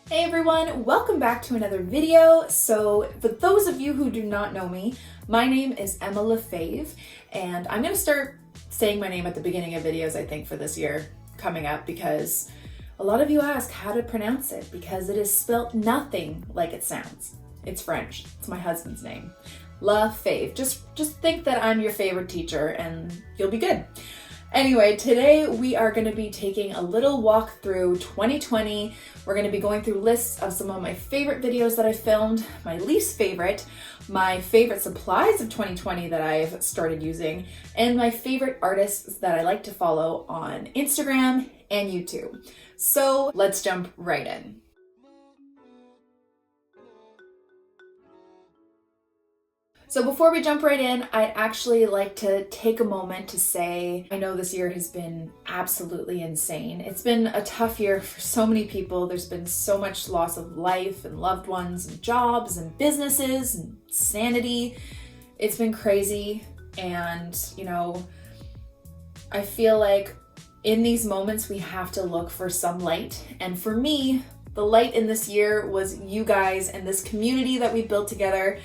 Hey everyone, welcome back to another video. So for those of you who do not know me, my name is Emma Lefebvre, and I'm gonna start saying my name at the beginning of videos, I think, for this year coming up, because a lot of you ask how to pronounce it because it is spelt nothing like it sounds. It's French. It's my husband's name. Lefebvre. Just think that I'm your favorite teacher and you'll be good. Anyway, today we are going to be taking a little walk through 2020. We're going to be going through lists of some of my favorite videos that I filmed, my least favorite, my favorite supplies of 2020 that I've started using, and my favorite artists that I like to follow on Instagram and YouTube. So let's jump right in. So before we jump right in, I'd actually like to take a moment to say, I know this year has been absolutely insane. It's been a tough year for so many people. There's been so much loss of life and loved ones and jobs and businesses and sanity. It's been crazy. And, I feel like in these moments, we have to look for some light. And for me, the light in this year was you guys and this community that we built together.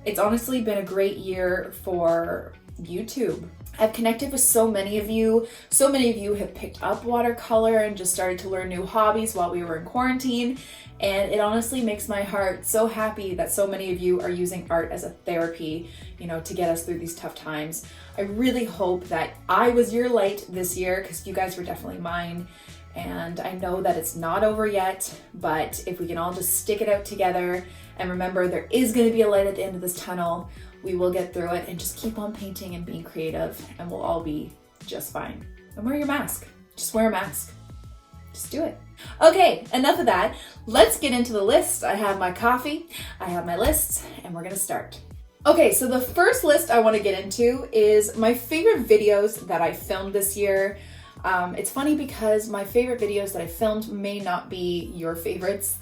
It's honestly been a great year for YouTube. I've connected with so many of you. So many of you have picked up watercolor and just started to learn new hobbies while we were in quarantine. And it honestly makes my heart so happy that so many of you are using art as a therapy, to get us through these tough times. I really hope that I was your light this year, because you guys were definitely mine. And I know that it's not over yet, but if we can all just stick it out together and remember there is going to be a light at the end of this tunnel, we will get through it, and just keep on painting and being creative, and we'll all be just fine. And wear your mask. Just wear a mask. Just do it. Okay, enough of that. Let's get into the list. I have my coffee, I have my lists, and we're going to start. Okay, so the first list I want to get into is my favorite videos that I filmed this year. It's funny because my favorite videos that I filmed may not be your favorites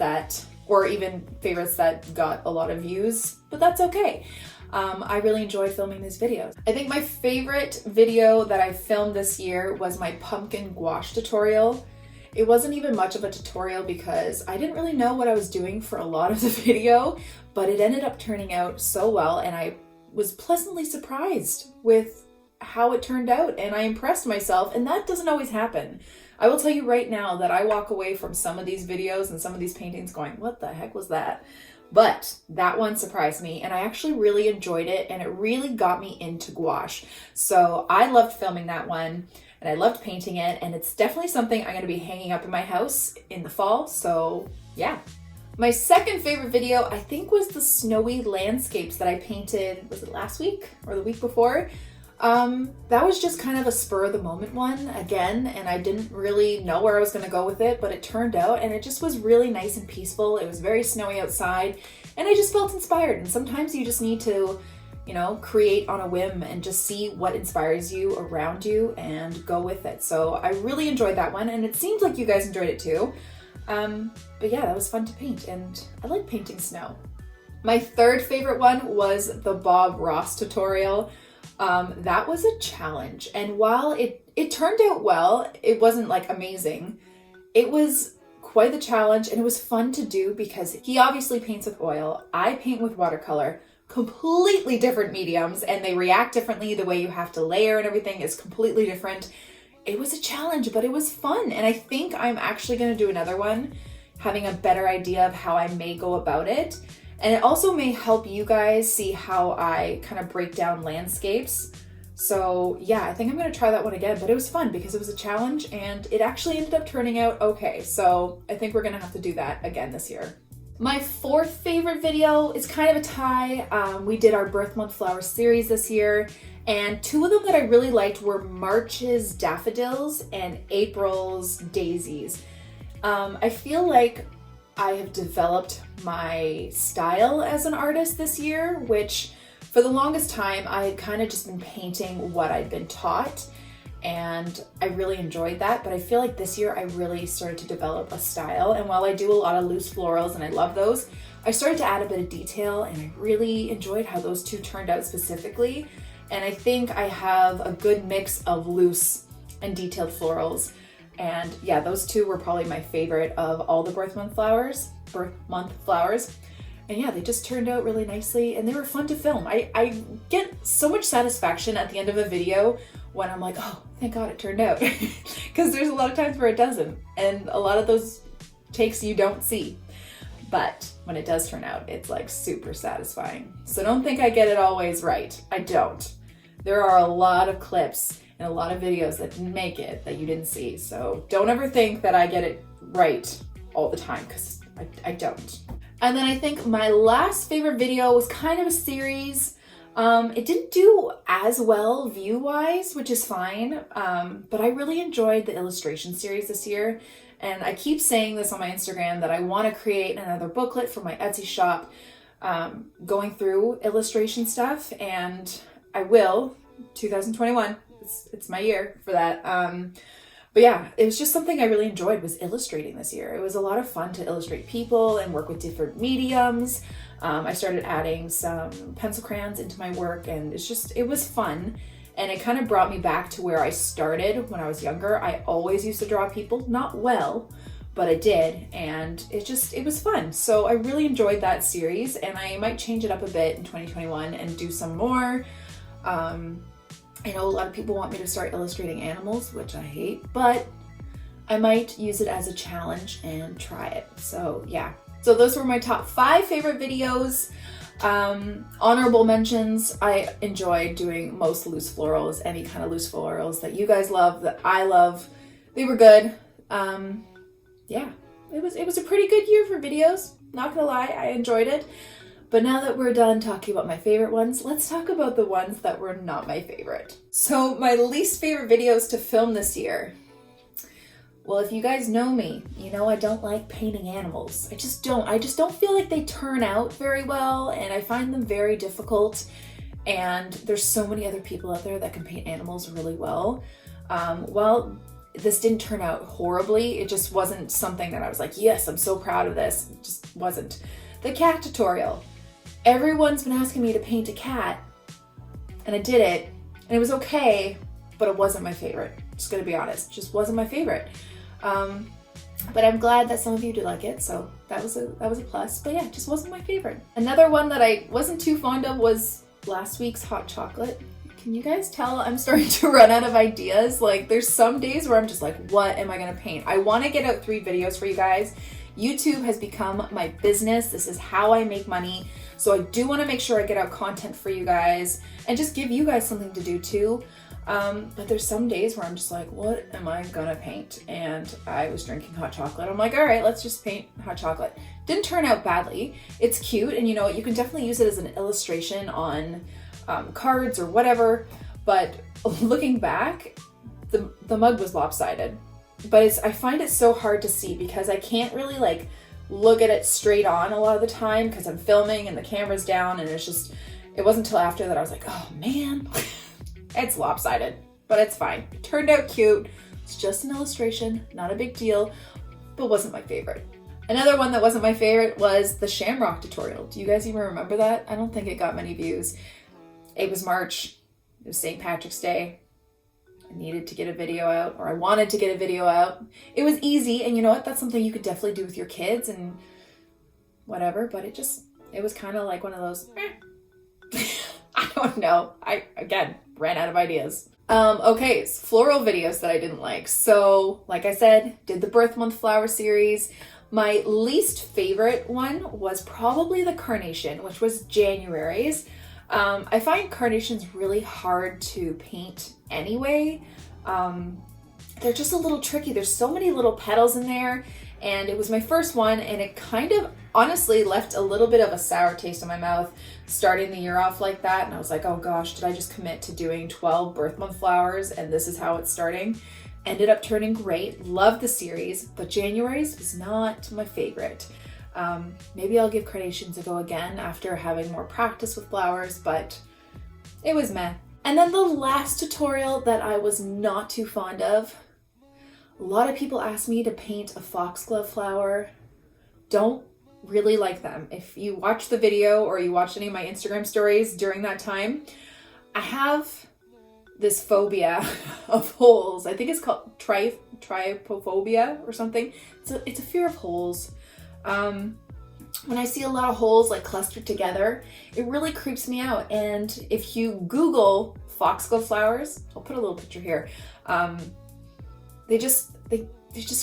or even favorites that got a lot of views, but that's okay. I really enjoyed filming these videos. I think my favorite video that I filmed this year was my pumpkin gouache tutorial. It wasn't even much of a tutorial because I didn't really know what I was doing for a lot of the video, but it ended up turning out so well, and I was pleasantly surprised with how it turned out, and I impressed myself, and that doesn't always happen. I will tell you right now that I walk away from some of these videos and some of these paintings going, what the heck was that? But that one surprised me, and I actually really enjoyed it, and it really got me into gouache. So I loved filming that one, and I loved painting it, and it's definitely something I'm going to be hanging up in my house in the fall, so yeah. My second favorite video, I think, was the snowy landscapes that I painted, was it last week or the week before? That was just kind of a spur of the moment one again, and I didn't really know where I was going to go with it, but it turned out, and it just was really nice and peaceful. It was very snowy outside, and I just felt inspired. And sometimes you just need to, create on a whim and just see what inspires you around you and go with it. So I really enjoyed that one, and it seems like you guys enjoyed it too. But yeah, that was fun to paint, and I like painting snow. My third favorite one was the Bob Ross tutorial. That was a challenge, and while it turned out well, it wasn't like amazing. It was quite the challenge, and it was fun to do because he obviously paints with oil. I paint with watercolor, completely different mediums, and they react differently. The way you have to layer and everything is completely different. It was a challenge, but it was fun, and I think I'm actually going to do another one, having a better idea of how I may go about it. And it also may help you guys see how I kind of break down landscapes. So yeah, I think I'm going to try that one again, but it was fun because it was a challenge, and it actually ended up turning out okay. So I think we're going to have to do that again this year. My fourth favorite video is kind of a tie. We did our Birth Month Flower series this year, and two of them that I really liked were March's Daffodils and April's Daisies. I feel like I have developed my style as an artist this year, which for the longest time I had kind of just been painting what I'd been taught, and I really enjoyed that. But I feel like this year I really started to develop a style, and while I do a lot of loose florals and I love those, I started to add a bit of detail, and I really enjoyed how those two turned out specifically. And I think I have a good mix of loose and detailed florals. And yeah, those two were probably my favorite of all the birth month flowers. And yeah, they just turned out really nicely and they were fun to film. I get so much satisfaction at the end of a video when I'm like, oh, thank God it turned out. Because there's a lot of times where it doesn't. And a lot of those takes you don't see. But when it does turn out, it's like super satisfying. So don't think I get it always right. I don't. There are a lot of clips and a lot of videos that didn't make it that you didn't see. So don't ever think that I get it right all the time, because I don't. And then I think my last favorite video was kind of a series. It didn't do as well view-wise, which is fine, but I really enjoyed the illustration series this year. And I keep saying this on my Instagram that I want to create another booklet for my Etsy shop, going through illustration stuff, and I will. 2021, it's my year for that. But yeah, it was just something I really enjoyed, was illustrating this year. It was a lot of fun to illustrate people and work with different mediums. I started adding some pencil crayons into my work, and it was fun. And it kind of brought me back to where I started when I was younger. I always used to draw people, not well, but I did. And it was fun. So I really enjoyed that series, and I might change it up a bit in 2021 and do some more. I know a lot of people want me to start illustrating animals, which I hate, but I might use it as a challenge and try it. So yeah. So those were my top 5 favorite videos. Honorable mentions, I enjoyed doing most loose florals, any kind of loose florals that you guys love, that I love. They were good. Yeah, it was a pretty good year for videos. Not gonna lie, I enjoyed it. But now that we're done talking about my favorite ones, let's talk about the ones that were not my favorite. So my least favorite videos to film this year. Well, if you guys know me, you know I don't like painting animals. I just don't feel like they turn out very well, and I find them very difficult. And there's so many other people out there that can paint animals really well. Well, this didn't turn out horribly. It just wasn't something that I was like, yes, I'm so proud of this. It just wasn't. The cat tutorial. Everyone's been asking me to paint a cat, and I did it, and it was okay, but it wasn't my favorite. Just gonna be honest, just wasn't my favorite. But I'm glad that some of you did like it, so that was a plus. But yeah, it just wasn't my favorite. Another one that I wasn't too fond of was last week's hot chocolate. Can you guys tell I'm starting to run out of ideas? Like, there's some days where I'm just like, what am I gonna paint? I wanna get out 3 videos for you guys. YouTube has become my business. This is how I make money. So I do want to make sure I get out content for you guys and just give you guys something to do too. But there's some days where I'm just like, what am I gonna paint? And I was drinking hot chocolate. I'm like, all right, let's just paint hot chocolate. Didn't turn out badly. It's cute, and you know, you can definitely use it as an illustration on cards or whatever. But looking back, the mug was lopsided. But I find it so hard to see because I can't really like look at it straight on a lot of the time because I'm filming and the camera's down, and it wasn't until after that I was like, oh man, it's lopsided, but it's fine. It turned out cute. It's just an illustration, not a big deal, but wasn't my favorite. Another one that wasn't my favorite was the shamrock tutorial. Do you guys even remember that? I don't think it got many views. It was March. It was St. Patrick's Day. I needed to get a video out, or I wanted to get a video out. It was easy, and you know what? That's something you could definitely do with your kids and whatever, but it was kind of like one of those, I don't know. I, again, ran out of ideas. Okay, so floral videos that I didn't like. So, like I said, did the birth month flower series. My least favorite one was probably the carnation, which was January's. I find carnations really hard to paint anyway. They're just a little tricky. There's so many little petals in there, and it was my first one, and it kind of honestly left a little bit of a sour taste in my mouth starting the year off like that. And I was like, oh gosh, did I just commit to doing 12 birth month flowers and this is how it's starting? Ended up turning great. Loved the series, but January's is not my favorite. Maybe I'll give carnations a go again after having more practice with flowers, but it was meh. And then the last tutorial that I was not too fond of, a lot of people asked me to paint a foxglove flower. Don't really like them. If you watch the video or you watch any of my Instagram stories during that time, I have this phobia of holes. I think it's called trypophobia or something. It's a fear of holes. When I see a lot of holes like clustered together, it really creeps me out. And if you Google foxglove flowers, I'll put a little picture here. They just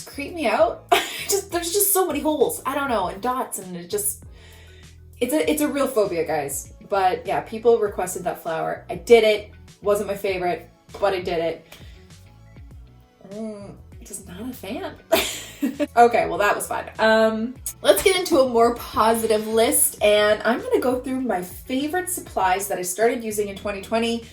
creep me out. There's just so many holes. I don't know, and dots, and it's a real phobia, guys. But yeah, people requested that flower. I did it. Wasn't my favorite, but I did it. Just not a fan. Okay, well that was fun. Let's get into a more positive list, and I'm gonna go through my favorite supplies that I started using in 2020.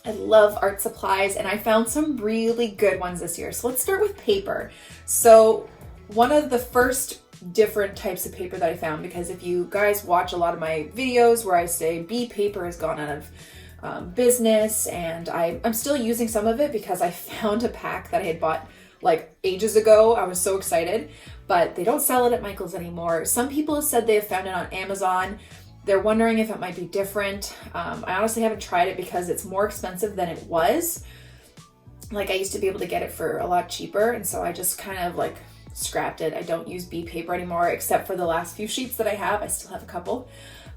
I love art supplies, and I found some really good ones this year. So let's start with paper. So one of the first different types of paper that I found, because if you guys watch a lot of my videos where I say bee paper has gone out of business, and I'm still using some of it because I found a pack that I had bought like ages ago. I was so excited, but they don't sell it at Michael's anymore. Some people have said they have found it on Amazon. They're wondering if it might be different. I honestly haven't tried it because it's more expensive than it was. Like, I used to be able to get it for a lot cheaper, and so I just kind of like scrapped it. I don't use bee paper anymore, except for the last few sheets that I have. I still have a couple.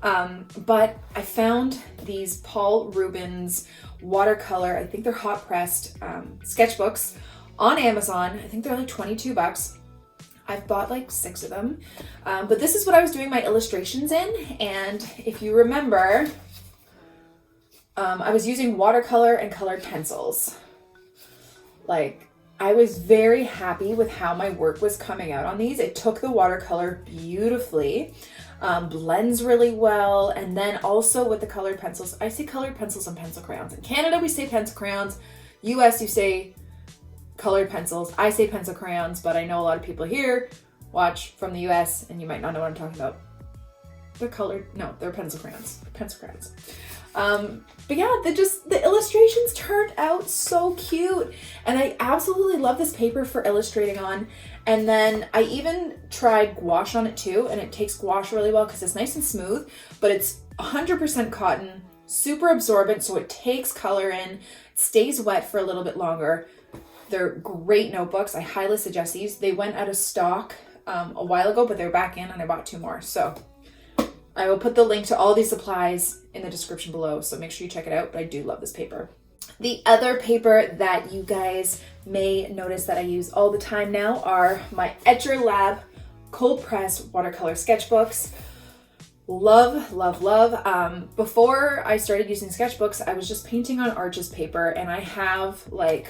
But I found these Paul Rubens watercolor, I think they're hot pressed sketchbooks on Amazon. I think they're like 22 bucks. I've bought like 6 of them. But this is what I was doing my illustrations in. And if you remember, I was using watercolor and colored pencils. Like, I was very happy with how my work was coming out on these. It took the watercolor beautifully, blends really well. And then also with the colored pencils, I say colored pencils and pencil crayons. In Canada, we say pencil crayons. US, you say colored pencils. I say pencil crayons, but I know a lot of people here watch from the US and you might not know what I'm talking about. They're colored, no, they're pencil crayons. Pencil crayons. But yeah, the illustrations turned out so cute, and I absolutely love this paper for illustrating on. And then I even tried gouache on it too, and it takes gouache really well because it's nice and smooth, but it's 100% cotton, super absorbent, so it takes color in, it stays wet for a little bit longer. They're great notebooks. I highly suggest these. They went out of stock a while ago, but they're back in, and I bought 2 more. So I will put the link to all these supplies in the description below, so make sure you check it out, but I do love this paper. The other paper that you guys may notice that I use all the time now are my Etcher Lab cold press watercolor sketchbooks. Love, love, love. Before I started using sketchbooks, I was just painting on Arches paper, and I have like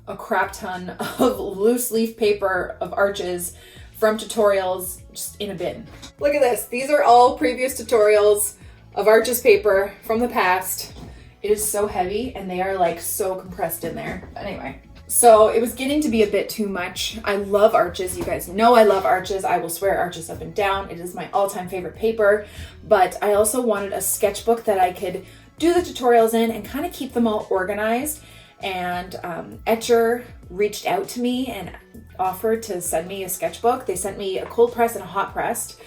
a crap ton of loose leaf paper of Arches from tutorials just in a bin. Look at this. These are all previous tutorials of Arches paper from the past. It is so heavy, and they are like so compressed in there. But anyway, so it was getting to be a bit too much. I love Arches. You guys know I love Arches. I will swear Arches up and down. It is my all-time favorite paper, but I also wanted a sketchbook that I could do the tutorials in and kind of keep them all organized. And Etcher reached out to me and offered to send me a sketchbook. They sent me a cold press and a hot pressed.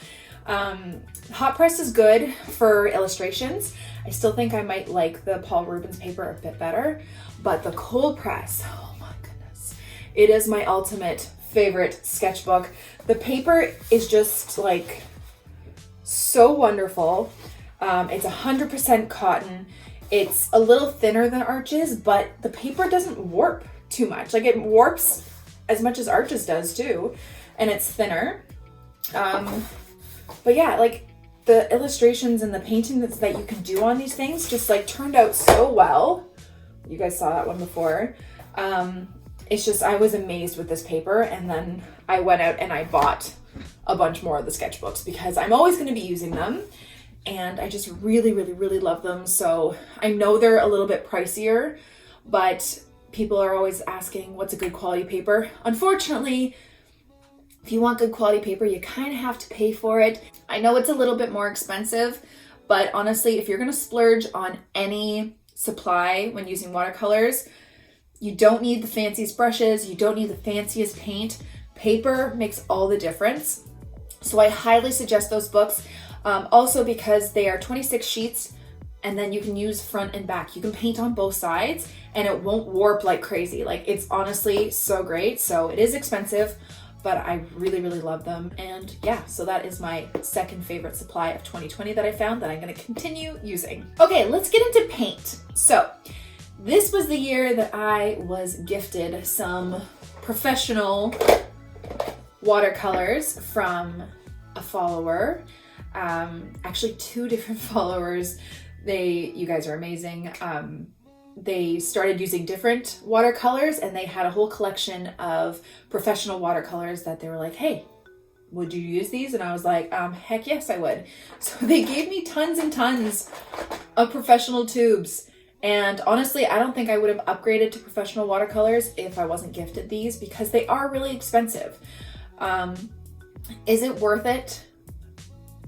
Hot pressed is good for illustrations. I still think I might like the Paul Rubens paper a bit better, but the cold press, oh my goodness, it is my ultimate favorite sketchbook. The paper is just like so wonderful. It's 100% cotton. It's a little thinner than Arches, but the paper doesn't warp too much. Like, it warps as much as Arches does too, and it's thinner. But yeah, like the illustrations and the painting that you can do on these things just like turned out so well. You guys saw that one before. It's just, I was amazed with this paper, and then I went out and I bought a bunch more of the sketchbooks because I'm always going to be using them. And I just really, really, really love them. So I know they're a little bit pricier, but people are always asking what's a good quality paper. Unfortunately, if you want good quality paper, you kind of have to pay for it. I know it's a little bit more expensive, but honestly, if you're going to splurge on any supply when using watercolors, you don't need the fanciest brushes. You don't need the fanciest paint. Paper makes all the difference. So I highly suggest those books. Also because they are 26 sheets and then you can use front and back. You can paint on both sides and it won't warp like crazy. Like, it's honestly so great. So it is expensive, but I really, really love them. And yeah, so that is my second favorite supply of 2020 that I found that I'm gonna continue using. Okay, let's get into paint. So this was the year that I was gifted some professional watercolors from a follower. Actually 2 different followers. You guys are amazing. They started using different watercolors and they had a whole collection of professional watercolors that they were like, hey, would you use these? And I was like, heck yes, I would. So they gave me tons and tons of professional tubes. And honestly, I don't think I would have upgraded to professional watercolors if I wasn't gifted these, because they are really expensive. Is it worth it?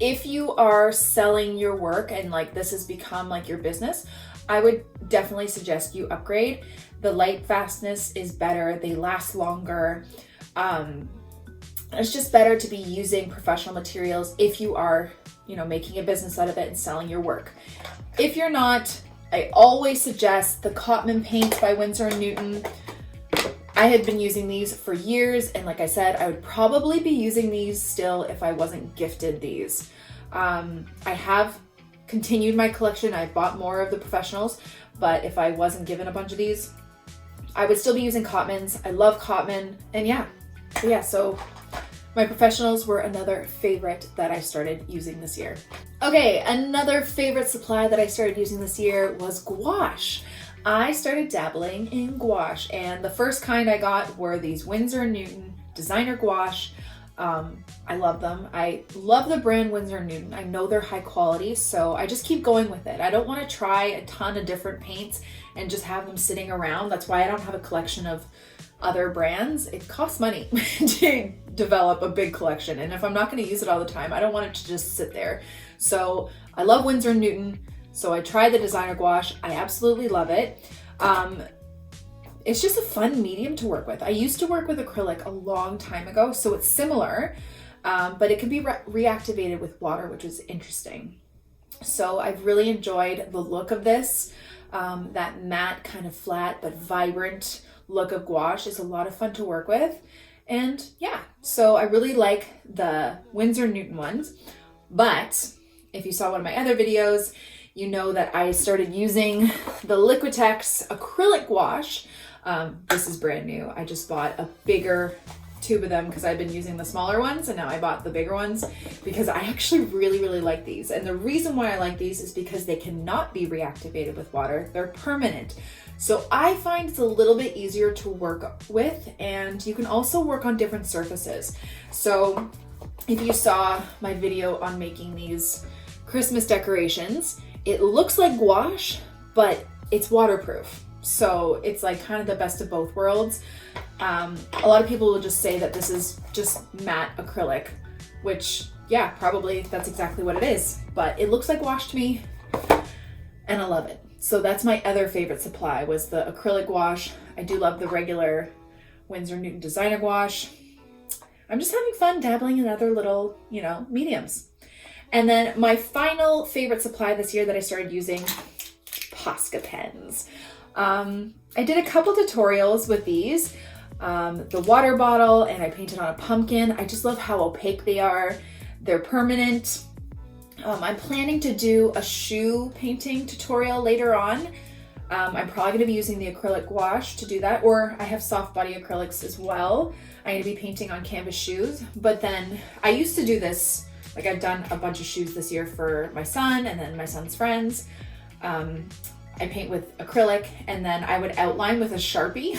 If you are selling your work and like this has become like your business, I would definitely suggest you upgrade. The light fastness is better. They last longer. It's just better to be using professional materials if you are, making a business out of it and selling your work. If you're not, I always suggest the Cotman paints by Winsor & Newton. I had been using these for years, and like I said, I would probably be using these still if I wasn't gifted these. I have continued my collection. I bought more of the professionals, but if I wasn't given a bunch of these, I would still be using Cotmans. I love Cotman, and so my professionals were another favorite that I started using this year. Okay, another favorite supply that I started using this year was gouache. I started dabbling in gouache, and the first kind I got were these Winsor & Newton designer gouache. I love them. I love the brand Winsor & Newton. I know they're high quality, so I just keep going with it. I don't want to try a ton of different paints and just have them sitting around. That's why I don't have a collection of other brands. It costs money to develop a big collection, and if I'm not going to use it all the time, I don't want it to just sit there. So I love Winsor & Newton, so I tried the designer gouache. I absolutely love it. It's just a fun medium to work with. I used to work with acrylic a long time ago, so it's similar, but it can be reactivated with water, which is interesting. So I've really enjoyed the look of this. That matte, kind of flat but vibrant look of gouache is a lot of fun to work with. And yeah, so I really like the Winsor & Newton ones. But if you saw one of my other videos, you know that I started using the Liquitex acrylic gouache. This is brand new. I just bought a bigger tube of them because I've been using the smaller ones, and now I bought the bigger ones because I actually really, really like these. And the reason why I like these is because they cannot be reactivated with water. They're permanent. So I find it's a little bit easier to work with, and you can also work on different surfaces. So if you saw my video on making these Christmas decorations, it looks like gouache, but it's waterproof. So it's like kind of the best of both worlds. A lot of people will just say that this is just matte acrylic, which yeah, probably that's exactly what it is, but it looks like gouache to me and I love it. So that's my other favorite supply, was the acrylic gouache. I do love the regular Winsor & Newton designer gouache. I'm just having fun dabbling in other little, mediums. And then my final favorite supply this year that I started using, Posca pens. I did a couple tutorials with these, the water bottle, and I painted on a pumpkin. I just love how opaque they are. They're permanent. I'm planning to do a shoe painting tutorial later on. I'm probably going to be using the acrylic gouache to do that, or I have soft body acrylics as well. I'm going to be painting on canvas shoes, but then I used to do this, like I've done a bunch of shoes this year for my son and then my son's friends. I paint with acrylic and then I would outline with a Sharpie.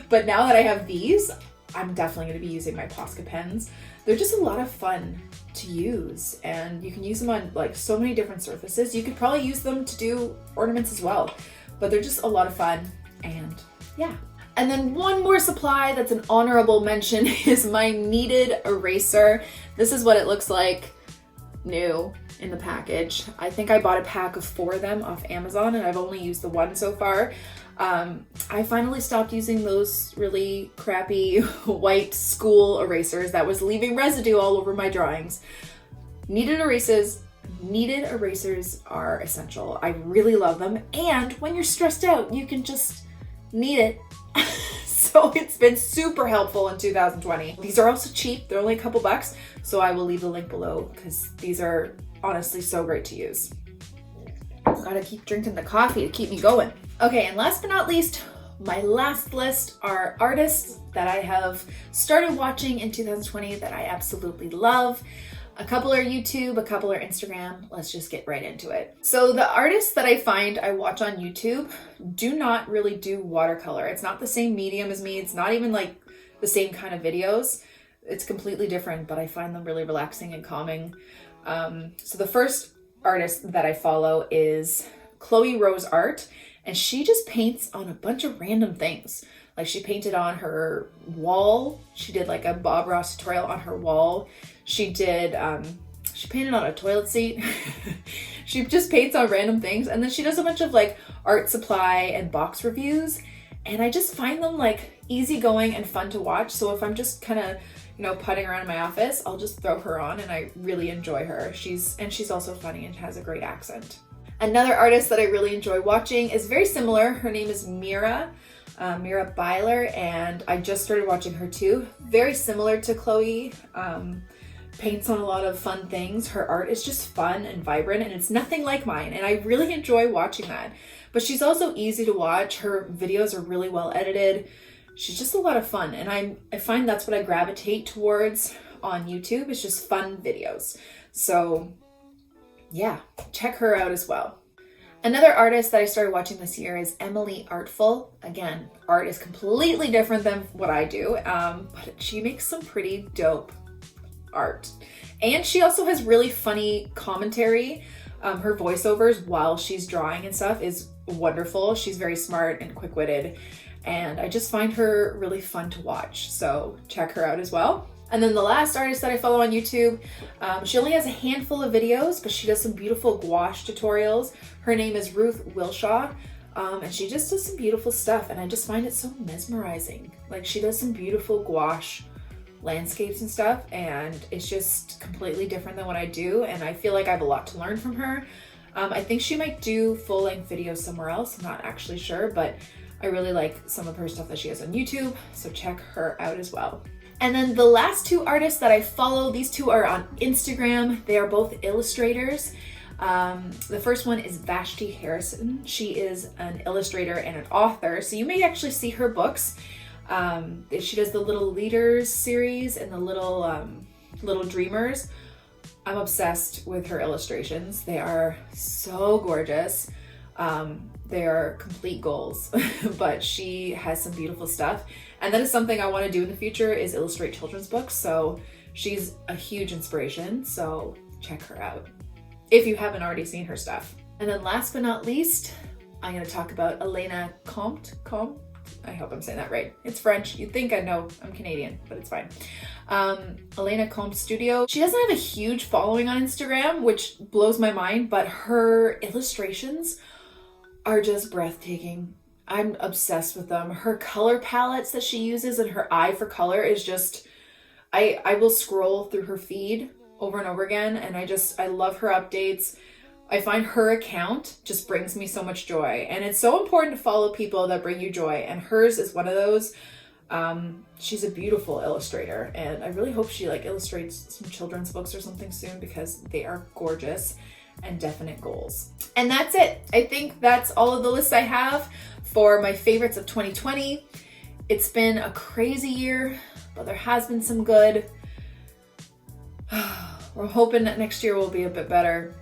But now that I have these, I'm definitely going to be using my Posca pens. They're just a lot of fun to use, and you can use them on like so many different surfaces. You could probably use them to do ornaments as well, but they're just a lot of fun. And yeah. And then one more supply that's an honorable mention is my kneaded eraser. This is what it looks like new in the package. I think I bought a pack of 4 of them off Amazon, and I've only used the one so far. I finally stopped using those really crappy white school erasers that was leaving residue all over my drawings. Kneaded erasers kneaded erasers are essential. I really love them. And when you're stressed out, you can just knead it. So it's been super helpful in 2020. These are also cheap. They're only a couple bucks. So I will leave the link below because these are honestly so great to use. Gotta keep drinking the coffee to keep me going. Okay, and last but not least, my last list are artists that I have started watching in 2020 that I absolutely love. A couple are YouTube, a couple are Instagram. Let's just get right into it. So the artists that I find I watch on YouTube do not really do watercolor. It's not the same medium as me. It's not even like the same kind of videos. It's completely different, but I find them really relaxing and calming. So the first artist that I follow is Chloe Rose Art, and she just paints on a bunch of random things. Like she painted on her wall. She did like a Bob Ross tutorial on her wall. She did, she painted on a toilet seat. She just paints on random things. And then she does a bunch of like art supply and box reviews. And I just find them like easygoing and fun to watch. So if I'm just kind of, you know, putting around in my office, I'll just throw her on and I really enjoy her. She's also funny and has a great accent. Another artist that I really enjoy watching is very similar. Her name is Mira Byler, and I just started watching her too. Very similar to Chloe, paints on a lot of fun things. Her art is just fun and vibrant, and it's nothing like mine, and I really enjoy watching that. But she's also easy to watch. Her videos are really well edited. She's just a lot of fun, and I find that's what I gravitate towards on YouTube. It's just fun videos. So yeah, check her out as well. Another artist that I started watching this year is Emily Artful. Again, art is completely different than what I do, but she makes some pretty dope art. And she also has really funny commentary. Her voiceovers while she's drawing and stuff is wonderful. She's very smart and quick-witted, and I just find her really fun to watch. So check her out as well. And then the last artist that I follow on YouTube, she only has a handful of videos, but she does some beautiful gouache tutorials. Her name is Ruth Wilshaw, and she just does some beautiful stuff, and I just find it so mesmerizing. Like she does some beautiful gouache landscapes and stuff, and it's just completely different than what I do, and I feel like I have a lot to learn from her. I think she might do full-length videos somewhere else. I'm not actually sure, but I really like some of her stuff that she has on YouTube, so check her out as well. And then the last two artists that I follow, these two are on Instagram. They are both illustrators. The first one is Vashti Harrison. She is an illustrator and an author, so you may actually see her books. She does the Little Leaders series and the Little Dreamers. I'm obsessed with her illustrations. They are so gorgeous. They are complete goals, but she has some beautiful stuff. And that is something I want to do in the future, is illustrate children's books. So she's a huge inspiration. So check her out if you haven't already seen her stuff. And then last but not least, I'm going to talk about Elena Comte. I hope I'm saying that right. It's French. You'd think I know. I'm Canadian, but it's fine. Elena Comte Studio. She doesn't have a huge following on Instagram, which blows my mind, but her illustrations are just breathtaking. I'm obsessed with them. Her color palettes that she uses and her eye for color is just, I will scroll through her feed over and over again, and I love her updates. I find her account just brings me so much joy, and it's so important to follow people that bring you joy, and hers is one of those. She's a beautiful illustrator, and I really hope she like illustrates some children's books or something soon, because they are gorgeous and definite goals. And that's it. I think that's all of the lists I have for my favorites of 2020. It's been a crazy year, but there has been some good. We're hoping that next year will be a bit better.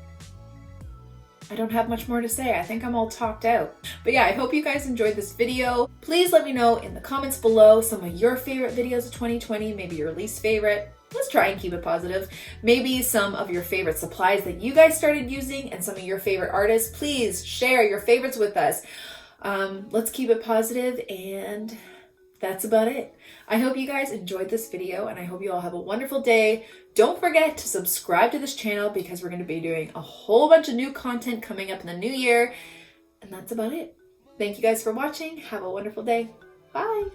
I don't have much more to say. I think I'm all talked out. But yeah, I hope you guys enjoyed this video. Please let me know in the comments below some of your favorite videos of 2020, maybe your least favorite. Let's try and keep it positive. Maybe some of your favorite supplies that you guys started using and some of your favorite artists. Please share your favorites with us. Let's keep it positive, and that's about it. I hope you guys enjoyed this video, and I hope you all have a wonderful day. Don't forget to subscribe to this channel, because we're going to be doing a whole bunch of new content coming up in the new year. And that's about it. Thank you guys for watching. Have a wonderful day. Bye.